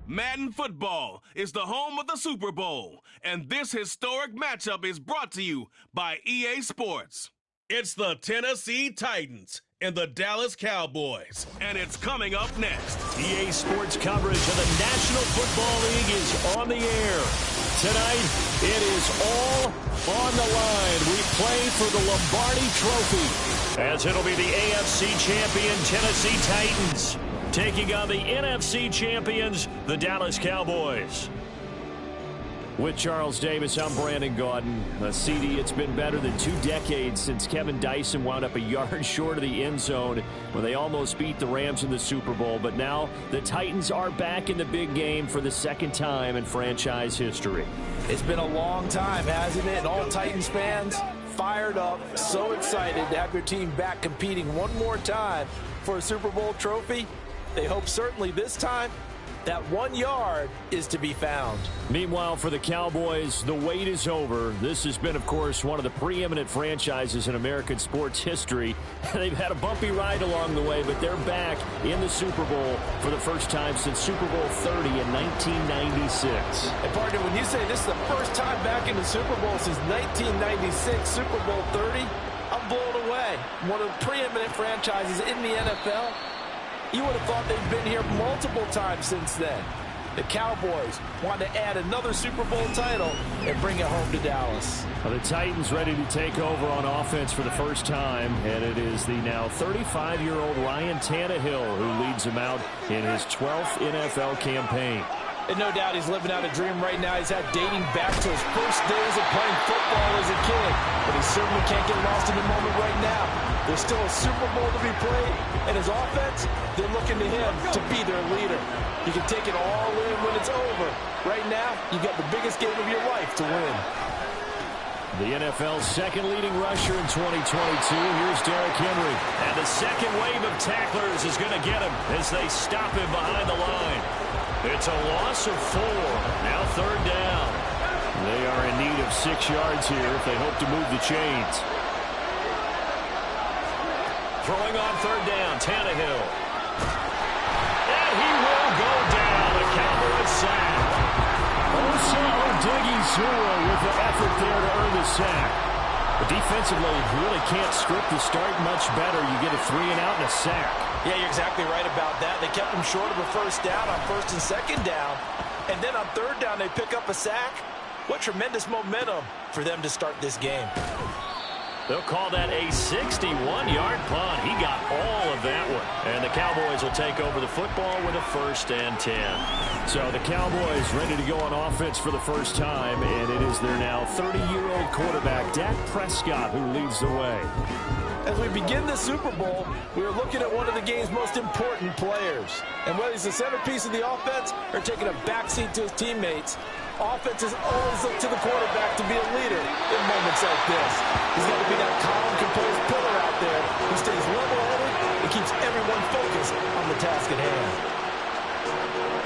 Madden Football is the home of the Super Bowl, and this historic matchup is brought to you by EA Sports. It's the Tennessee Titans and the Dallas Cowboys, and it's coming up next. EA Sports coverage of the National Football League is on the air. Tonight, it is all on the line. We play for the Lombardi Trophy, as it'll be the AFC champion Tennessee Titans taking on the NFC champions, the Dallas Cowboys. With Charles Davis, I'm Brandon Gaudin. CD, it's been better than 2 decades since Kevin Dyson wound up a yard short of the end zone when they almost beat the Rams in the Super Bowl. But now the Titans are back in the big game for the second time in franchise history. It's been a long time, hasn't it? And all Titans fans fired up, so excited to have their team back competing one more time for a Super Bowl trophy. They hope certainly this time that 1 yard is to be found. Meanwhile, for the Cowboys, the wait is over. This has been, of course, one of the preeminent franchises in American sports history. They've had a bumpy ride along the way, but they're back in the Super Bowl for the first time since Super Bowl 30 in 1996. And partner, when you say this is the first time back in the Super Bowl since 1996, Super Bowl 30, I'm blown away. One of the preeminent franchises in the NFL. You would have thought they've been here multiple times since then. The Cowboys want to add another Super Bowl title and bring it home to Dallas. Well, the Titans ready to take over on offense for the first time, and it is the now 35-year-old Ryan Tannehill who leads them out in his 12th NFL campaign. And no doubt he's living out a dream right now. He's had dating back to his first days of playing football as a kid. But he certainly can't get lost in the moment right now. There's still a Super Bowl to be played. And his offense, they're looking to him to be their leader. You can take it all in when it's over. Right now, you got the biggest game of your life to win. The NFL's second leading rusher in 2022. Here's Derrick Henry. And the second wave of tacklers is going to get him as they stop him behind the line. It's a loss of 4. Now third down. They are in need of 6 yards here if they hope to move the chains. Throwing on third down, Tannehill. And he will go down. A Cowboy sack. Osa Odighizuwa with the effort there to earn the sack. But defensively, you really can't script the start much better. You get a 3-and-out and a sack. Yeah, you're exactly right about that. They kept him short of a first down on first and second down. And then on third down, they pick up a sack. What tremendous momentum for them to start this game. They'll call that a 61-yard punt. He got all of that one. And the Cowboys will take over the football with a 1st and 10. So the Cowboys ready to go on offense for the first time, and it is their now 30-year-old quarterback, Dak Prescott, who leads the way. As we begin the Super Bowl, we are looking at one of the game's most important players. And whether he's the centerpiece of the offense or taking a backseat to his teammates, offenses always look to the quarterback to be a leader in moments like this. He's got to be that calm, composed pillar out there who stays level-headed and keeps everyone focused on the task at hand.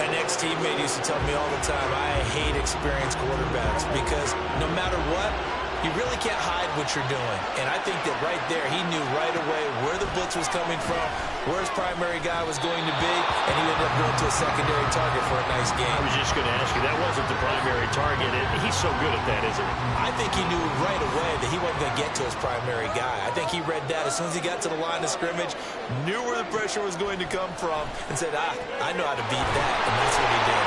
An ex-teammate used to tell me all the time, I hate experienced quarterbacks because no matter what, you really can't hide what you're doing. And I think that right there, he knew right away where the blitz was coming from, where his primary guy was going to be, and he ended up going to a secondary target for a nice game. I was just going to ask you, that wasn't the primary target. He's so good at that, isn't he? I think he knew right away that he wasn't going to get to his primary guy. I think he read that as soon as he got to the line of scrimmage, knew where the pressure was going to come from, and said, I know how to beat that, and that's what he did.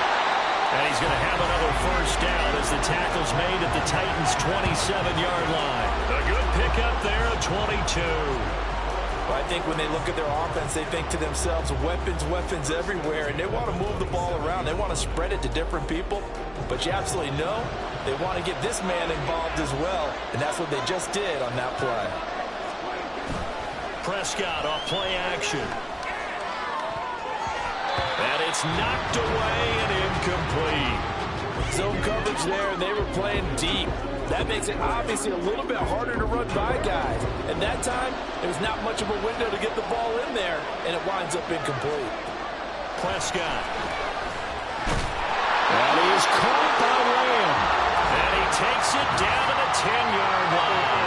And he's going to have another first down as the tackle's made at the Titans' 27-yard line. A good pickup there at 22. Well, I think when they look at their offense, they think to themselves, weapons everywhere, and they want to move the ball around. They want to spread it to different people. But you absolutely know they want to get this man involved as well, and that's what they just did on that play. Prescott off play action. And it's knocked away and incomplete. Zone coverage there, and they were playing deep. That makes it obviously a little bit harder to run by guys. And that time, there's not much of a window to get the ball in there, and it winds up incomplete. Prescott. And he is caught by Lamb. And he takes it down to the 10-yard line.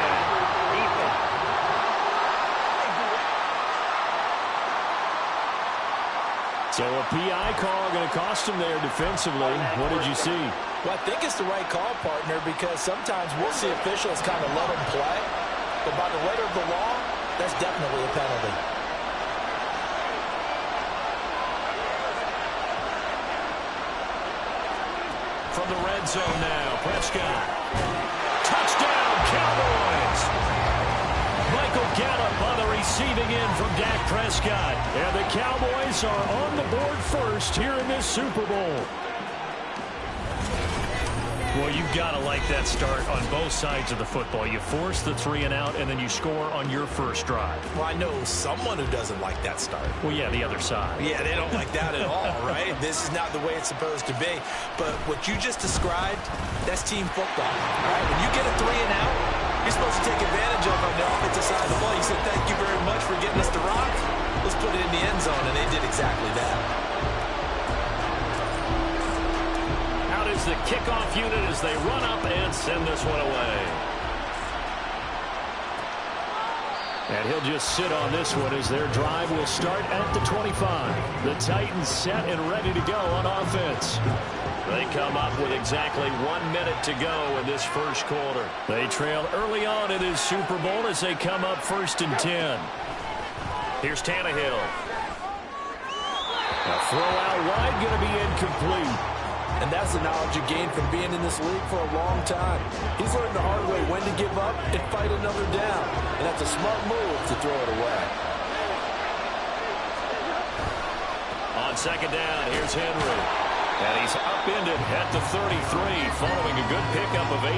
So a PI call going to cost him there defensively. What did you see? Well, I think it's the right call, partner, because sometimes we'll see officials kind of let them play. But by the letter of the law, that's definitely a penalty. From the red zone now, Prescott. Touchdown, Cowboys! Michael Gallup on the receiving end from Dak Prescott. And the Cowboys are on the board first here in this Super Bowl. Well, you've got to like that start on both sides of the football. You force the 3 and out, and then you score on your first drive. Well, I know someone who doesn't like that start. Well, yeah, the other side. Yeah, they don't like that at all, right? This is not the way it's supposed to be. But what you just described, that's team football. All right, when you get a 3 and out, you're supposed to take advantage of on the offensive side of the ball. You said, thank you very much for getting us the rock. Let's put it in the end zone, and they did exactly that. Is the kickoff unit as they run up and send this one away. And he'll just sit on this one as their drive will start at the 25. The Titans set and ready to go on offense. They come up with exactly 1 minute to go in this first quarter. They trail early on in this Super Bowl as they come up 1st and 10. Here's Tannehill. A throw out wide going to be incomplete. And that's the knowledge you gain from being in this league for a long time. He's learned the hard way when to give up and fight another down. And that's a smart move to throw it away. On 2nd down, here's Henry. And he's upended at the 33 following a good pickup of 8.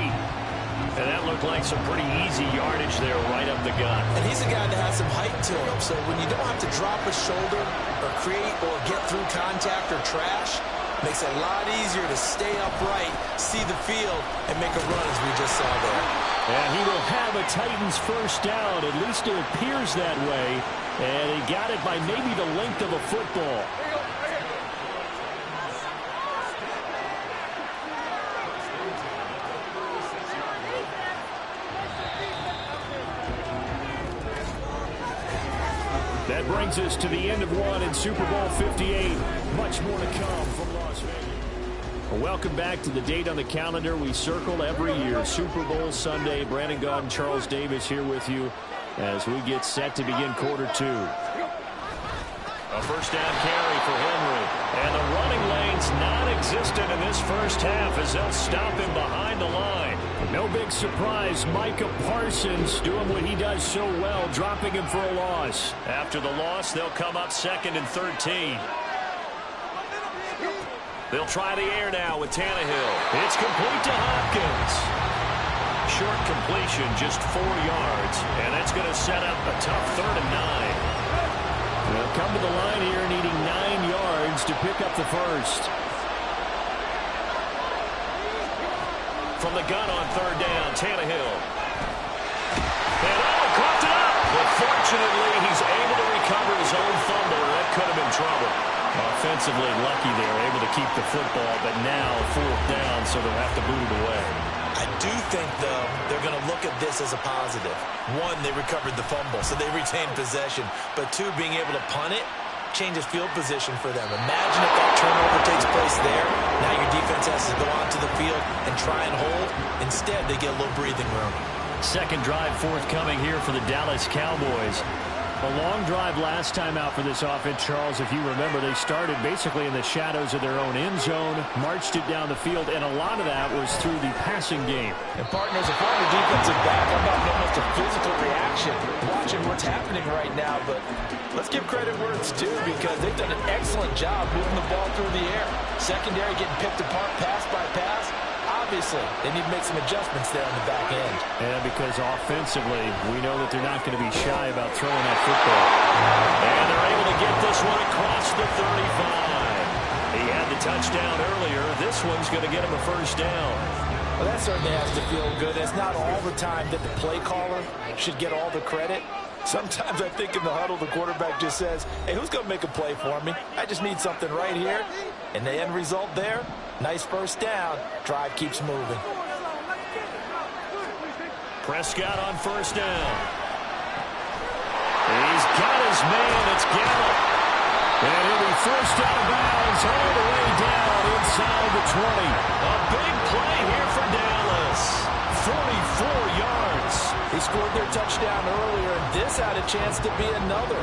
And that looked like some pretty easy yardage there right up the gut. And he's a guy that has some height to him. So when you don't have to drop a shoulder or create or get through contact or trash, makes it a lot easier to stay upright, see the field, and make a run as we just saw there. And he will have a Titans first down. At least it appears that way. And he got it by maybe the length of a football. That brings us to the end of one in Super Bowl 58. Much more to come from Las Vegas. Welcome back to the date on the calendar we circle every year. Super Bowl Sunday. Brandon Gaudin, Charles Davis here with you as we get set to begin quarter 2. A first down carry for Henry. And the running lane's non-existent in this first half as they'll stop him behind the line. No big surprise, Micah Parsons doing what he does so well, dropping him for a loss. After the loss, they'll come up 2nd and 13. They'll try the air now with Tannehill. It's complete to Hopkins. Short completion, just 4 yards, and that's going to set up a tough 3rd and 9. They'll come to the line here needing 9 yards to pick up the first. From the gun on 3rd down, Tannehill. And coughed it up. But fortunately, he's able to recover his own fumble. That could have been trouble. Offensively lucky they were able to keep the football, but now 4th down, so they'll have to boot it away. I do think, though, they're going to look at this as a positive. 1, they recovered the fumble, so they retained possession. But 2, being able to punt it changes field position for them. Imagine if that turnover takes place there. Now your defense has to go onto the field and try and hold. Instead, they get a little breathing room. Second drive forthcoming here for the Dallas Cowboys. A long drive last time out for this offense, Charles. If you remember, they started basically in the shadows of their own end zone, marched it down the field, and a lot of that was through the passing game. And partners, a former defensive back, I'm not almost a physical reaction watching what's happening right now, but let's give credit where it's due because they've done an excellent job moving the ball through the air. Secondary getting picked apart pass by pass. Obviously, they need to make some adjustments there on the back end. And because offensively, we know that they're not going to be shy about throwing that football. And they're able to get this one across the 35. He had the touchdown earlier. This one's going to get him a first down. Well, that certainly has to feel good. It's not all the time that the play caller should get all the credit. Sometimes I think in the huddle, the quarterback just says, hey, who's going to make a play for me? I just need something right here. And the end result there, nice first down. Drive keeps moving. Prescott on first down. He's got his man. It's Gallup. And he'll be forced out of bounds all the way down inside the 20. A big play here for Dallas. 44 yards. They scored their touchdown earlier, and this had a chance to be another.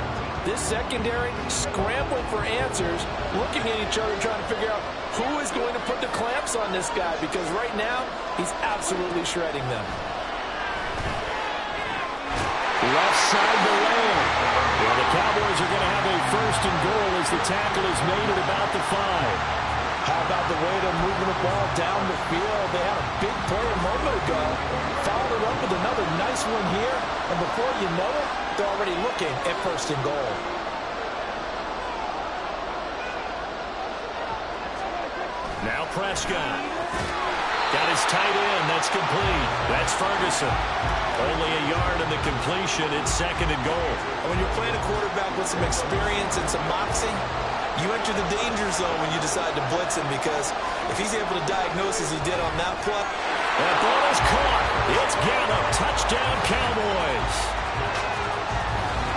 This secondary scrambling for answers, looking at each other, trying to figure out who is going to put the clamps on this guy, because right now, he's absolutely shredding them. Left side the lane. Well, the Cowboys are going to have a first and goal as the tackle is made at about the 5. How about the way they're moving the ball down the field? They had a big play a moment ago. Followed it up with another nice one here. And before you know it, they're already looking at first and goal. Now Prescott. Got his tight end. That's complete. That's Ferguson. Only a yard in the completion. It's second and goal. When you're playing a quarterback with some experience and some moxie, you enter the danger zone when you decide to blitz him, because if he's able to diagnose as he did on that play. That ball is caught. It's Gallup. Touchdown, Cowboys.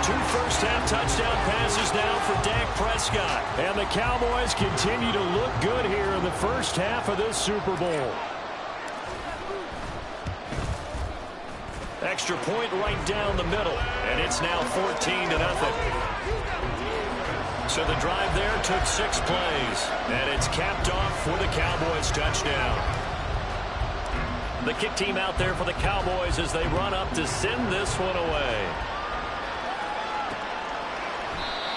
2 first-half touchdown passes now for Dak Prescott. And the Cowboys continue to look good here in the first half of this Super Bowl. Extra point right down the middle. And it's now 14-0. So the drive there took 6 plays. And it's capped off for the Cowboys touchdown. The kick team out there for the Cowboys as they run up to send this one away.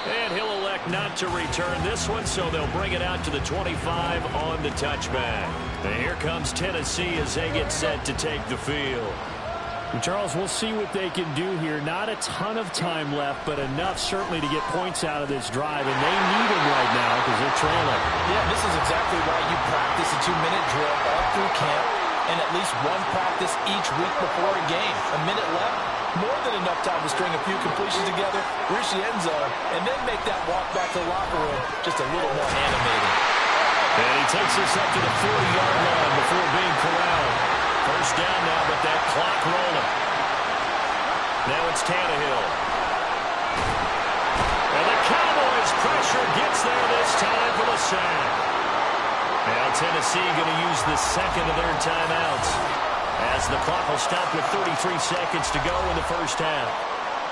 And he'll elect not to return this one, so they'll bring it out to the 25 on the touchback. And here comes Tennessee as they get set to take the field. Charles, we'll see what they can do here. Not a ton of time left, but enough certainly to get points out of this drive, and they need them right now because they're trailing. Yeah, this is exactly why you practice a 2-minute drill all through camp and at least one practice each week before a game. A minute left, more than enough time to string a few completions together, reach the end zone, and then make that walk back to the locker room just a little more animated. And he takes us up to the 40-yard line before being corralled. First down now, but that clock rolling. Now it's Tannehill. And the Cowboys' pressure gets there this time for the sack. Now Tennessee going to use the second of their timeouts, as the clock will stop with 33 seconds to go in the first half.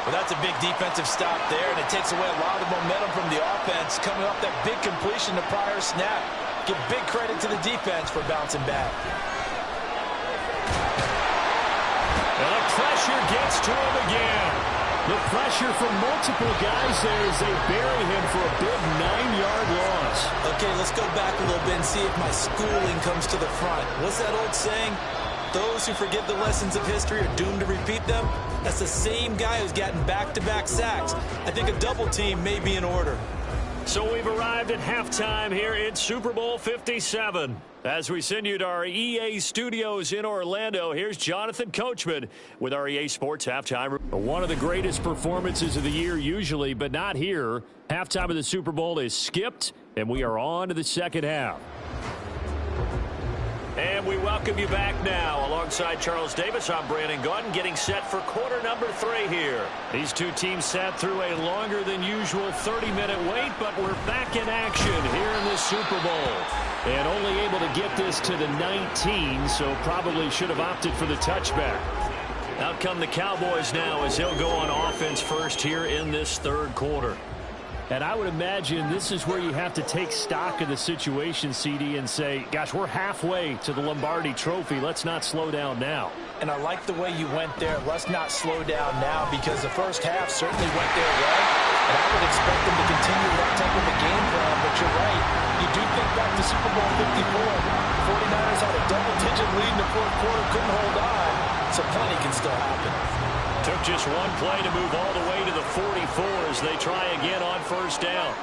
Well, that's a big defensive stop there, and it takes away a lot of momentum from the offense coming off that big completion the prior snap. Give big credit to the defense for bouncing back. And the pressure gets to him again. The pressure from multiple guys there as they bury him for a big 9-yard loss. Okay, let's go back a little bit and see if my schooling comes to the front. What's that old saying? Those who forget the lessons of history are doomed to repeat them. That's the same guy who's gotten back-to-back sacks. I think a double team may be in order. So we've arrived at halftime here in Super Bowl 57. As we send you to our EA studios in Orlando, here's Jonathan Coachman with our EA Sports Halftime. One of the greatest performances of the year usually, but not here. Halftime of the Super Bowl is skipped, and we are on to the second half. And we welcome you back now. Alongside Charles Davis, I'm Brandon Gaudin, getting set for quarter number 3 here. These two teams sat through a longer than usual 30-minute wait, but we're back in action here in this Super Bowl. And only able to get this to the 19, so probably should have opted for the touchback. Out come the Cowboys now as they'll go on offense first here in this third quarter. And I would imagine this is where you have to take stock of the situation, CD, and say, gosh, we're halfway to the Lombardi Trophy. Let's not slow down now. And I like the way you went there. Let's not slow down now, because the first half certainly went their way. And I would expect them to continue that type of a game plan. But you're right. You do think back to Super Bowl 54. 49ers had a double-digit lead in the fourth quarter, couldn't hold on. So plenty can still happen. Took just one play to move all the way to the 44 as they try again on first down.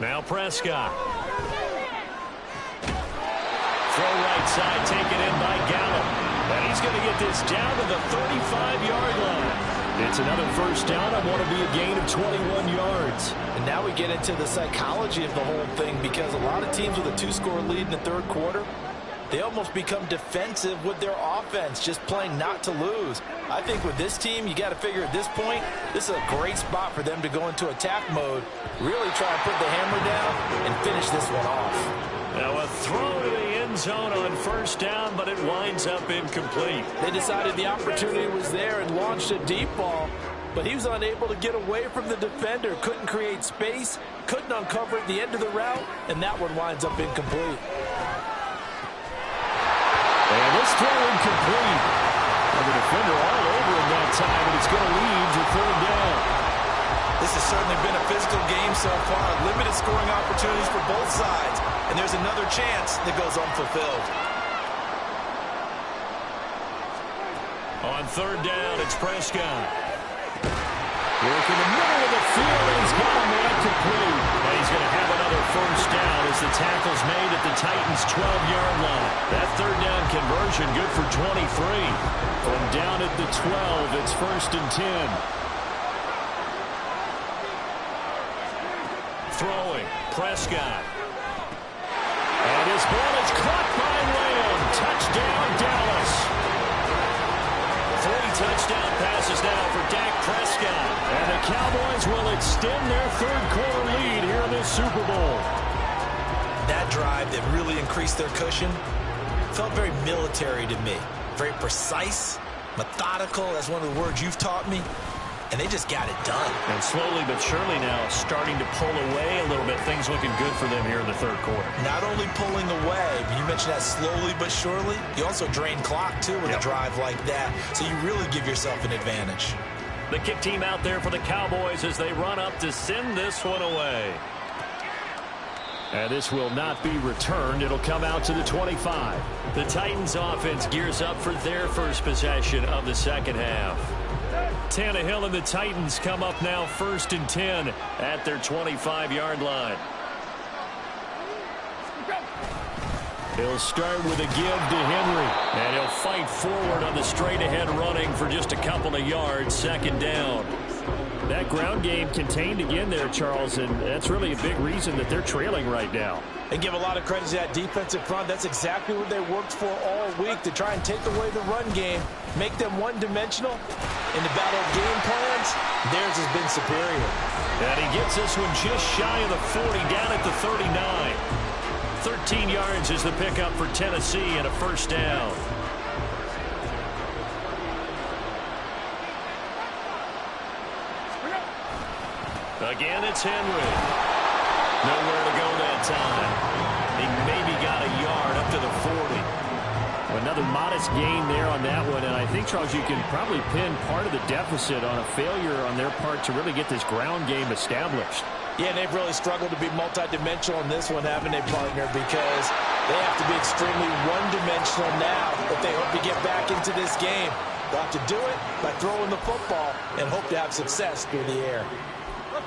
Now Prescott. Throw right side, taken in by Gallup. And he's going to get this down to the 35-yard line. It's another first down. I want to be a gain of 21 yards. And now we get into the psychology of the whole thing, because a lot of teams with a 2-score lead in the third quarter, they almost become defensive with their offense, just playing not to lose. I think with this team, you got to figure at this point, this is a great spot for them to go into attack mode, really try and put the hammer down and finish this one off. Now a throw to the end zone on first down, but it winds up incomplete. They decided the opportunity was there and launched a deep ball, but he was unable to get away from the defender, couldn't create space, couldn't uncover at the end of the route, and that one winds up incomplete. And this throw incomplete. And the defender all over him that time, and it's going to lead to third down. This has certainly been a physical game so far. Limited scoring opportunities for both sides, and there's another chance that goes unfulfilled. On third down, it's Prescott. Work in the middle of the field, and he's got him right complete. And he's going to have another first down as the tackle's made at the Titans' 12-yard line. That third down conversion good for 23. From down at the 12, it's first and 10. Throwing, Prescott. And his ball is caught by Lamb. Touchdown, Dallas. 3 touchdown passes now for Dak Prescott. And the Cowboys will extend their third-quarter lead here in this Super Bowl. That drive that really increased their cushion felt very military to me. Very precise, methodical. That's one of the words you've taught me. And they just got it done. And slowly but surely now starting to pull away a little bit. Things looking good for them here in the third quarter. Not only pulling away, but you mentioned that slowly but surely. You also drain clock, too, with a drive like that. So you really give yourself an advantage. The kick team out there for the Cowboys as they run up to send this one away. And this will not be returned. It'll come out to the 25. The Titans offense gears up for their first possession of the second half. Tannehill and the Titans come up now first and 10 at their 25-yard line. He'll start with a give to Henry, and he'll fight forward on the straight-ahead running for just a couple of yards, second down. That ground game contained again there, Charles, and that's really a big reason that they're trailing right now. They give a lot of credit to that defensive front. That's exactly what they worked for all week, to try and take away the run game, make them one-dimensional. In the battle of game plans, theirs has been superior. And he gets this one just shy of the 40, down at the 39. 13 yards is the pickup for Tennessee and a first down. Again, it's Henry. Nowhere to go that time. He maybe got a yard up to the 40. Another modest gain there on that one, and I think, Charles, you can probably pin part of the deficit on a failure on their part to really get this ground game established. Yeah, they've really struggled to be multidimensional in this one, haven't they, partner? Because they have to be extremely one-dimensional now if they hope to get back into this game. They'll have to do it by throwing the football and hope to have success through the air.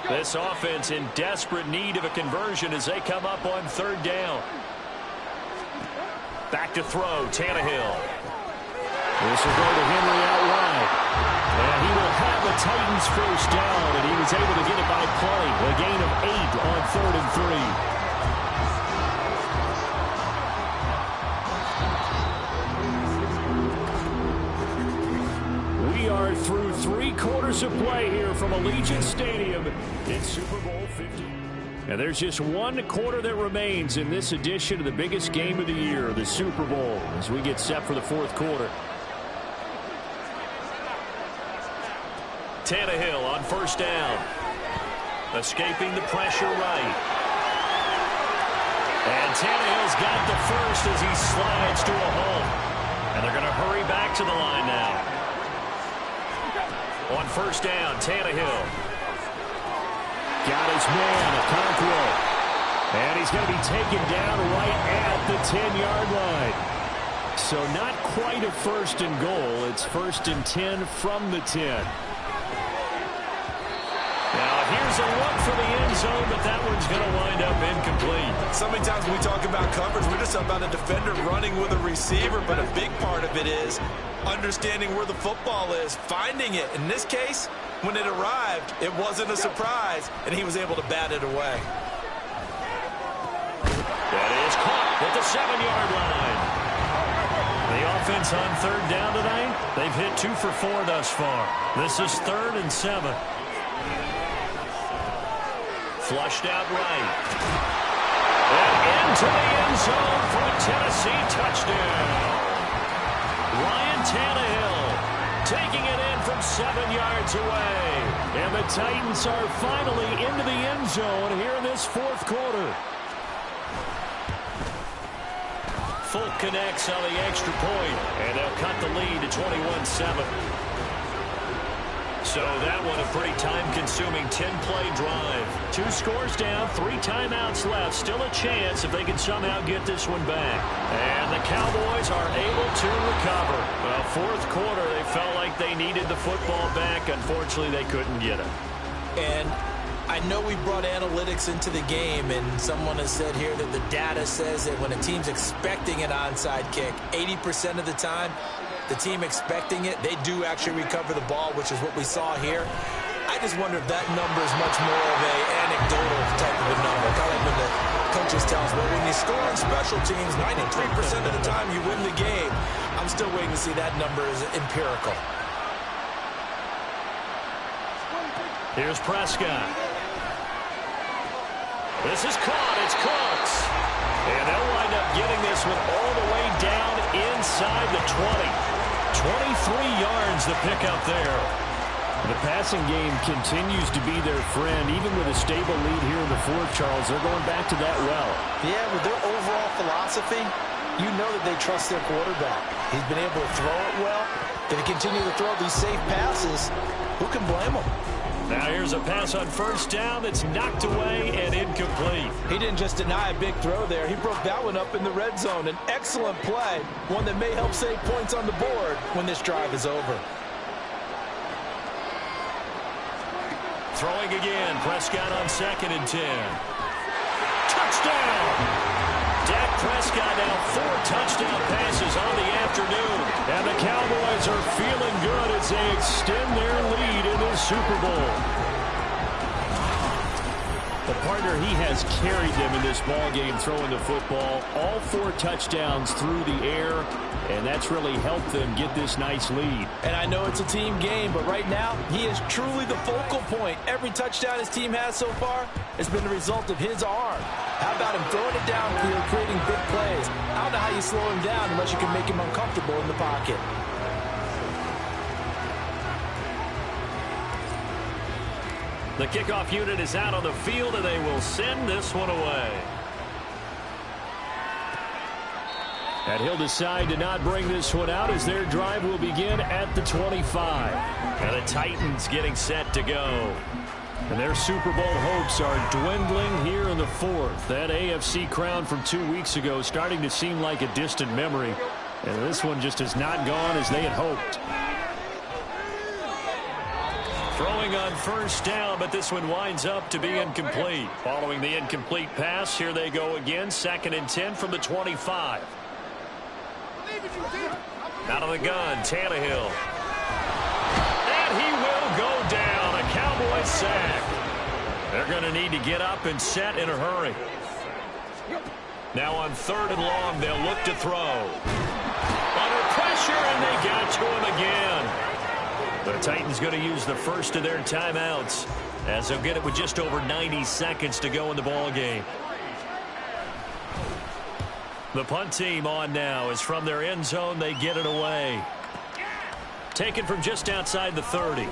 This offense in desperate need of a conversion as they come up on third down. Back to throw, Tannehill. This will go to Henry out wide. And he will have the Titans first down, and he was able to get it by play. A gain of 8 on third and 3. We are through 3 quarters of play here from Allegiant Stadium in Super Bowl 50. And there's just 1 quarter that remains in this edition of the biggest game of the year, the Super Bowl, as we get set for the fourth quarter. Tannehill on first down. Escaping the pressure right. And Tannehill's got the first as he slides to a hole. And they're going to hurry back to the line now. On first down, Tannehill. Got his man, Okonkwo. And he's going to be taken down right at the 10-yard line. So not quite a first and goal. It's first and 10 from the 10. Now here's a look for the end zone, but that one's going to wind up incomplete. So many times when we talk about coverage, we're just about a defender running with a receiver, but a big part of it is understanding where the football is, finding it. In this case, when it arrived, it wasn't a surprise, and he was able to bat it away. That is caught at the 7-yard line. offense on third down tonight? They've hit 2 for 4 thus far. This is 3rd and 7. Flushed out right. And into the end zone for a Tennessee touchdown. Ryan Tannehill taking it in from 7 yards away. And the Titans are finally into the end zone here in this 4th quarter. Folk connects on the extra point, and they'll cut the lead to 21-7. So that one a pretty time-consuming 10-play drive. 2 scores down, 3 timeouts left. Still a chance if they can somehow get this one back. And the Cowboys are able to recover. Well, 4th quarter, they felt like they needed the football back. Unfortunately, they couldn't get it. And I know we brought analytics into the game, and someone has said here that the data says that when a team's expecting an onside kick, 80% of the time, the team expecting it, they do actually recover the ball, which is what we saw here. I just wonder if that number is much more of an anecdotal type of a number. Kind of like when the coaches tell us, well, when you score on special teams, 93% of the time you win the game. I'm still waiting to see that number is empirical. Here's Prescott. This is caught. It's Cooks. And they'll wind up getting this one all the way down inside the 20. 23 yards the pick up there. The passing game continues to be their friend. Even with a stable lead here in the 4th, Charles, they're going back to that well. Yeah, with their overall philosophy, you know that they trust their quarterback. He's been able to throw it well. If he continue to throw these safe passes, who can blame him? Now here's a pass on 1st down that's knocked away and incomplete. He didn't just deny a big throw there. He broke that one up in the red zone. An excellent play, one that may help save points on the board when this drive is over. Throwing again, Prescott on 2nd and 10. Touchdown! Dak Prescott now 4 touchdown passes on the afternoon. And the Cowboys are feeling good as they extend their lead in the Super Bowl. The partner, he has carried them in this ball game throwing the football. All 4 touchdowns through the air, and that's really helped them get this nice lead. And I know it's a team game, but right now, he is truly the focal point. Every touchdown his team has so far has been the result of his arm. How about him throwing it downfield, creating big plays? I don't know how you slow him down unless you can make him uncomfortable in the pocket. The kickoff unit is out on the field, and they will send this one away. And he'll decide to not bring this one out as their drive will begin at the 25. And the Titans getting set to go. And their Super Bowl hopes are dwindling here in the 4th. That AFC crown from 2 weeks ago starting to seem like a distant memory. And this one just has not gone as they had hoped. Throwing on 1st down, but this one winds up to be incomplete. Following the incomplete pass, here they go again. 2nd and 10 from the 25. Out of the gun, Tannehill. And he will go down. A Cowboys sack. They're going to need to get up and set in a hurry. Now on 3rd and long, they'll look to throw. Under pressure, and they got to him again. The Titans going to use the first of their timeouts as they'll get it with just over 90 seconds to go in the ball game. The punt team on now is from their end zone. They get it away. Taken from just outside the 30.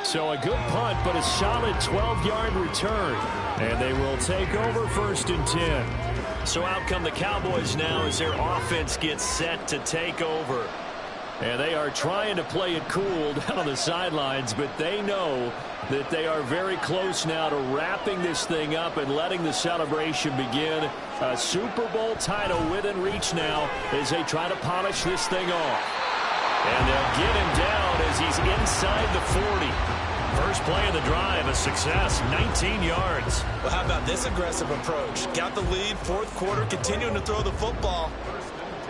So a good punt, but a solid 12-yard return. And they will take over 1st and 10. So out come the Cowboys now as their offense gets set to take over. And they are trying to play it cool down on the sidelines, but they know that they are very close now to wrapping this thing up and letting the celebration begin. A Super Bowl title within reach now as they try to polish this thing off. And they'll get him down as he's inside the 40. First play of the drive, a success, 19 yards. Well, how about this aggressive approach? Got the lead, 4th quarter, continuing to throw the football.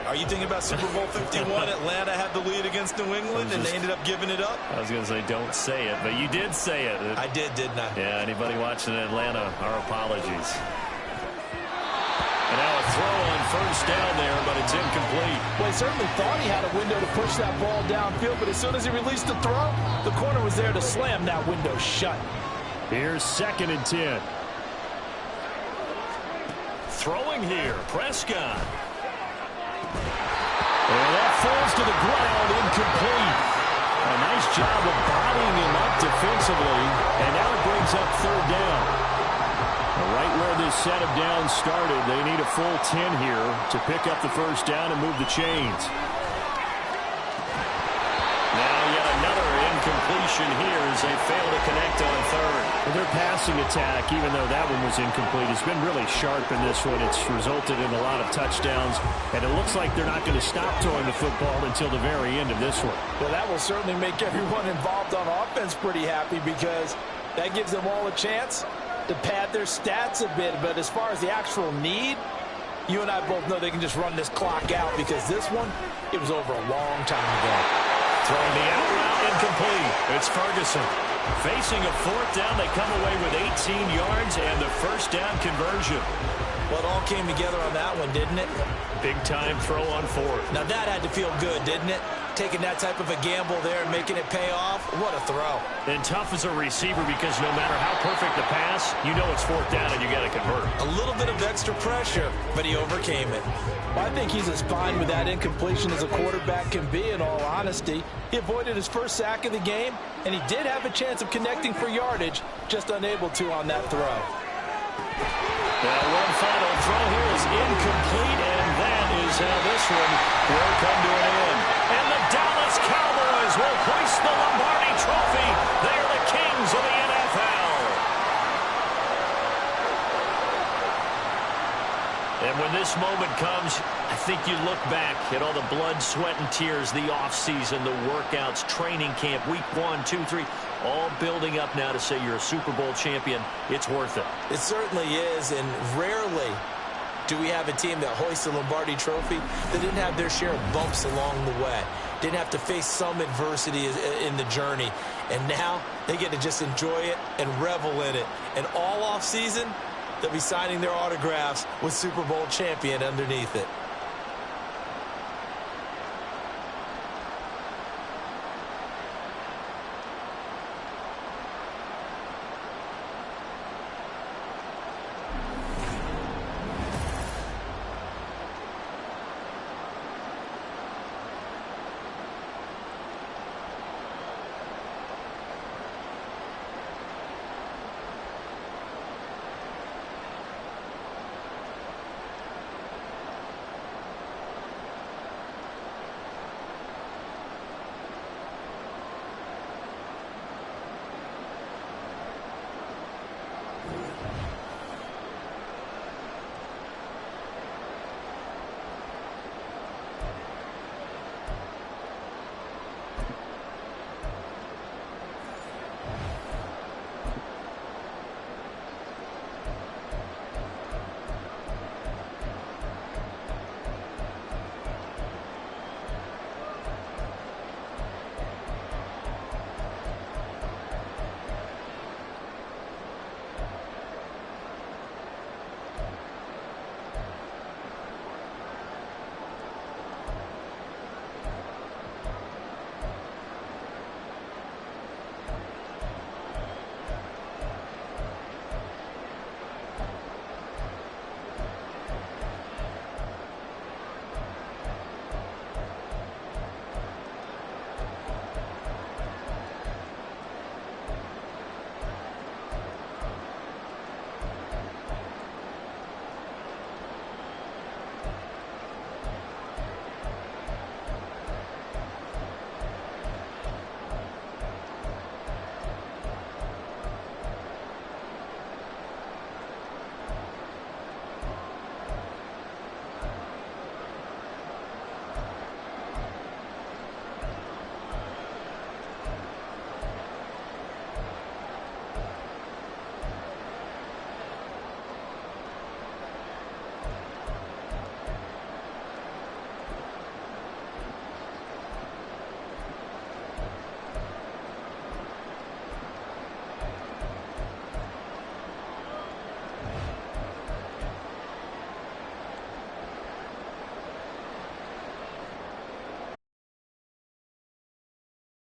Are you thinking about Super Bowl 51? Atlanta had the lead against New England, and they ended up giving it up? I was going to say don't say it, but you did say it. I did, didn't I? Yeah, anybody watching in Atlanta, our apologies. And now a throw on first down there, but it's incomplete. Well, he certainly thought he had a window to push that ball downfield, but as soon as he released the throw, the corner was there to slam that window shut. Here's 2nd and 10. Throwing here, Prescott. And that falls to the ground, incomplete. A nice job of bodying him up defensively, and now it brings up 3rd down. Right where this set of downs started, they need a full 10 here to pick up the first down and move the chains. Now yet another incompletion here as they fail to connect on 3rd. Well, their passing attack, even though that one was incomplete, has been really sharp in this one. It's resulted in a lot of touchdowns, and it looks like they're not going to stop throwing the football until the very end of this one. Well, that will certainly make everyone involved on offense pretty happy because that gives them all a chance to pad their stats a bit. But as far as the actual need, you and I both know they can just run this clock out because this one, it was over a long time ago. Throwing the out route incomplete. It's Ferguson. Facing a 4th down, they come away with 18 yards and the first down conversion. Well, it all came together on that one, didn't it? Big time throw on 4th. Now that had to feel good, didn't it? Taking that type of a gamble there and making it pay off. What a throw. And tough as a receiver because no matter how perfect the pass, you know it's 4th down and you got to convert. A little bit of extra pressure, but he overcame it. Well, I think he's as fine with that incompletion as a quarterback can be, in all honesty. He avoided his first sack of the game, and he did have a chance of connecting for yardage, just unable to on that throw. Now one final throw here is incomplete, and that is how this one will come to an end. And the Dallas Cowboys will hoist the Lombardi Trophy. They are the kings of the NFL. And when this moment comes, I think you look back at all the blood, sweat, and tears, the offseason, the workouts, training camp, week 1, 2, 3, all building up now to say you're a Super Bowl champion. It's worth it. It certainly is, and rarely do we have a team that hoists the Lombardi Trophy that didn't have their share of bumps along the way, didn't have to face some adversity in the journey, and now they get to just enjoy it and revel in it. And all offseason, they'll be signing their autographs with Super Bowl champion underneath it.